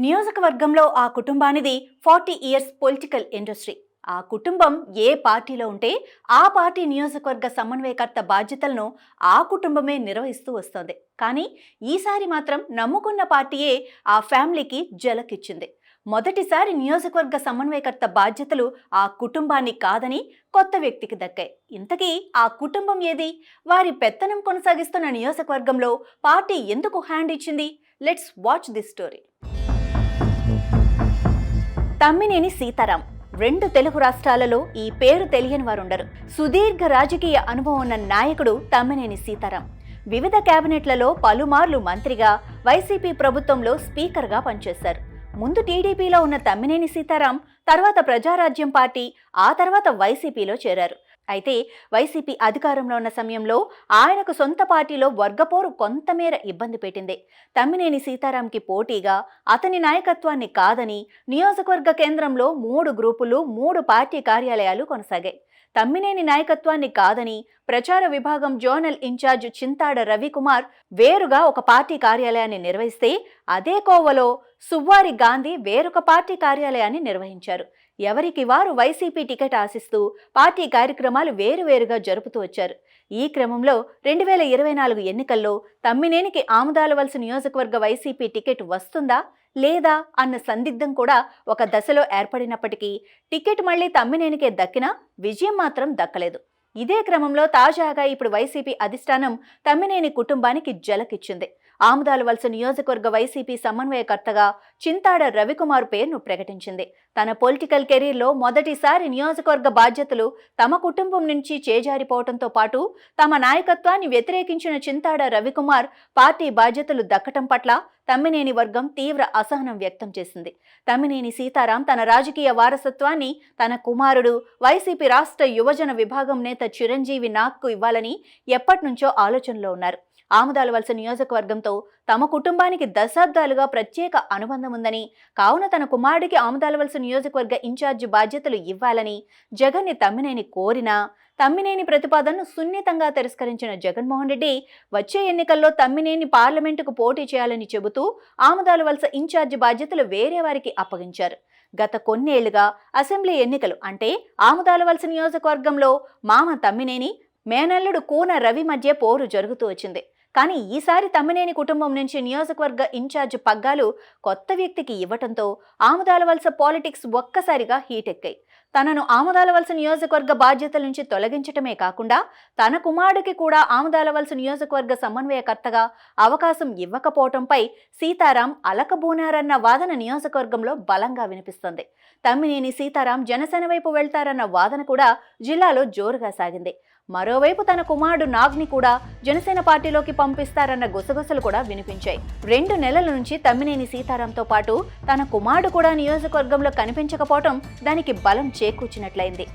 నియోజకవర్గంలో ఆ కుటుంబానిది 40 years political industry. ఆ కుటుంబం ఏ పార్టీలో ఉంటే ఆ పార్టీ నియోజకవర్గ సమన్వయకర్త బాధ్యతలను ఆ కుటుంబమే నిర్వహిస్తూ వస్తోంది. కానీ ఈసారి మాత్రం నమ్ముకున్న పార్టీయే ఆ ఫ్యామిలీకి జలకిచ్చింది. మొదటిసారి నియోజకవర్గ సమన్వయకర్త బాధ్యతలు ఆ కుటుంబాన్ని కాదని కొత్త వ్యక్తికి దక్కాయి. ఇంతకీ ఆ కుటుంబం ఏది? వారి పెత్తనం కొనసాగిస్తున్న నియోజకవర్గంలో పార్టీ ఎందుకు హ్యాండ్ ఇచ్చింది? Let's watch this story. Tammineni Sitaram. రెండు తెలుగు రాష్ట్రాలలో ఈ పేరు తెలియని వారుండరు. సుదీర్ఘ రాజకీయ అనుభవం ఉన్న నాయకుడు తమ్మినేని సీతారాం. వివిధ కేబినెట్లలో పలుమార్లు మంత్రిగా, వైసీపీ ప్రభుత్వంలో స్పీకర్గా పనిచేశారు. ముందు టీడీపీలో ఉన్న తమ్మినేని సీతారాం తర్వాత ప్రజారాజ్యం పార్టీ, ఆ తర్వాత వైసీపీలో చేరారు. అయితే వైసీపీ అధికారంలో ఉన్న సమయంలో ఆయనకు సొంత పార్టీలో వర్గపోరు కొంతమేర ఇబ్బంది పెట్టింది. తమ్మినేని సీతారాంకి పోటీగా అతని నాయకత్వాన్ని కాదని నియోజకవర్గ కేంద్రంలో 3 గ్రూపులు, 3 పార్టీ కార్యాలయాలు కొనసాగాయి. తమ్మినేని నాయకత్వాన్ని కాదని ప్రచార విభాగం జోనల్ ఇన్ఛార్జ్ చింతాడ రవికుమార్ వేరుగా ఒక పార్టీ కార్యాలయాన్ని నిర్వహిస్తే, అదే కోవలో సువ్వారి గాంధీ వేరొక పార్టీ కార్యాలయాన్ని నిర్వహించారు. ఎవరికి వారు వైసీపీ టికెట్ ఆశిస్తూ పార్టీ కార్యక్రమాలు వేరువేరుగా జరుపుతూ వచ్చారు. ఈ క్రమంలో 2024 ఎన్నికల్లో తమ్మినేనికి ఆముదాలవలస నియోజకవర్గ వైసీపీ టికెట్ వస్తుందా లేదా అన్న సందిగ్ధం కూడా ఒక దశలో ఏర్పడినప్పటికీ టికెట్ మళ్లీ తమ్మినేనికే దక్కినా విజయం మాత్రం దక్కలేదు. ఇదే క్రమంలో తాజాగా ఇప్పుడు వైసీపీ అధిష్టానం తమ్మినేని కుటుంబానికి జలకిచ్చింది. ఆముదాలవలస నియోజకవర్గ వైసీపీ సమన్వయకర్తగా చింతాడ రవికుమార్ పేరును ప్రకటించింది. తన పొలిటికల్ కెరీర్లో మొదటిసారి నియోజకవర్గ బాధ్యతలు తమ కుటుంబం నుంచి చేజారిపోవడంతో పాటు తమ నాయకత్వాన్ని వ్యతిరేకించిన చింతాడ రవికుమార్ పార్టీ బాధ్యతలు దక్కటం పట్ల తమ్మినేని వర్గం తీవ్ర అసహనం వ్యక్తం చేసింది. తమ్మినేని సీతారాం తన రాజకీయ వారసత్వాన్ని తన కుమారుడు, వైసీపీ రాష్ట్ర యువజన విభాగం నేత చిరంజీవి నాగ్కు ఇవ్వాలని ఎప్పటినుంచో ఆలోచనలో ఉన్నారు. ఆముదాలవలస నియోజకవర్గంతో తమ కుటుంబానికి దశాబ్దాలుగా ప్రత్యేక అనుబంధం ఉందని, కావున తన కుమారుడికి ఆముదాలవలస నియోజకవర్గ ఇన్ఛార్జి బాధ్యతలు ఇవ్వాలని జగన్ని తమ్మినేని కోరినా తమ్మినేని ప్రతిపాదనను సున్నితంగా తిరస్కరించిన జగన్మోహన్ రెడ్డి వచ్చే ఎన్నికల్లో తమ్మినేని పార్లమెంటుకు పోటీ చేయాలని చెబుతూ ఆముదాలవలస ఇన్ఛార్జి బాధ్యతలు వేరే వారికి అప్పగించారు. గత కొన్నేళ్లుగా అసెంబ్లీ ఎన్నికలు అంటే ఆముదాలవలస నియోజకవర్గంలో మామ తమ్మినేని, మేనల్లుడు కూన రవి మధ్య పోరు జరుగుతూ వచ్చింది. కానీ ఈసారి తమ్మినేని కుటుంబం నుంచి నియోజకవర్గ ఇన్ఛార్జ్ పగ్గాలు కొత్త వ్యక్తికి ఇవ్వటంతో ఆముదాలవలస పాలిటిక్స్ ఒక్కసారిగా హీటెక్కాయి. తనను ఆముదాలవలస నియోజకవర్గ బాధ్యతల నుంచి తొలగించటమే కాకుండా తన కుమారుడికి కూడా ఆముదాలవలస నియోజకవర్గ సమన్వయకర్తగా అవకాశం ఇవ్వకపోవటంపై సీతారాం అలకబూనారన్న వాదన నియోజకవర్గంలో బలంగా వినిపిస్తుంది. తమ్మినేని సీతారాం జనసేన వైపు వెళ్తారన్న వాదన కూడా జిల్లాలో జోరుగా సాగింది. మరోవైపు తన కుమారుడు నాగ్ని కూడా జనసేన పార్టీలోకి పంపిస్తారన్న గుసగుసలు కూడా వినిపించాయి. 2 నెలల నుంచి తమ్మినేని సీతారాంతో పాటు తన కుమారుడు కూడా నియోజకవర్గంలో కనిపించకపోవటం దానికి బలం చేకూర్చినట్లయింది.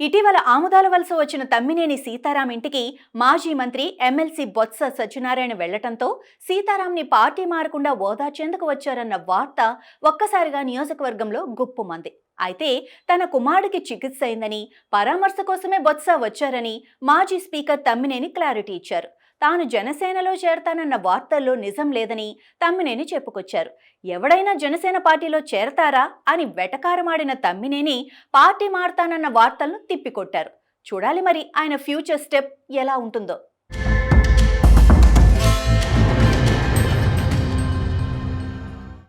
ఇటీవల ఆముదాలవలస వచ్చిన తమ్మినేని సీతారాం ఇంటికి మాజీ మంత్రి ఎమ్మెల్సీ బొత్స సత్యనారాయణ వెళ్లటంతో సీతారాంని పార్టీ మారకుండా ఓదార్చేందుకు వచ్చారన్న వార్త ఒక్కసారిగా నియోజకవర్గంలో గుప్పుమంది. అయితే తన కుమారుడికి చికిత్స అయిందని, పరామర్శ కోసమే బొత్స వచ్చారని మాజీ స్పీకర్ తమ్మినేని క్లారిటీ ఇచ్చారు. తాను జనసేనలో చేరతానన్న వార్తల్లో నిజం లేదని తమ్మినేని చెప్పుకొచ్చారు. ఎవడైనా జనసేన పార్టీలో చేరతారా అని వెటకారమాడిన తమ్మినేని పార్టీ మారతానన్న వార్తలను తిప్పికొట్టారు. చూడాలి మరి ఆయన ఫ్యూచర్ స్టెప్ ఎలా ఉంటుందో.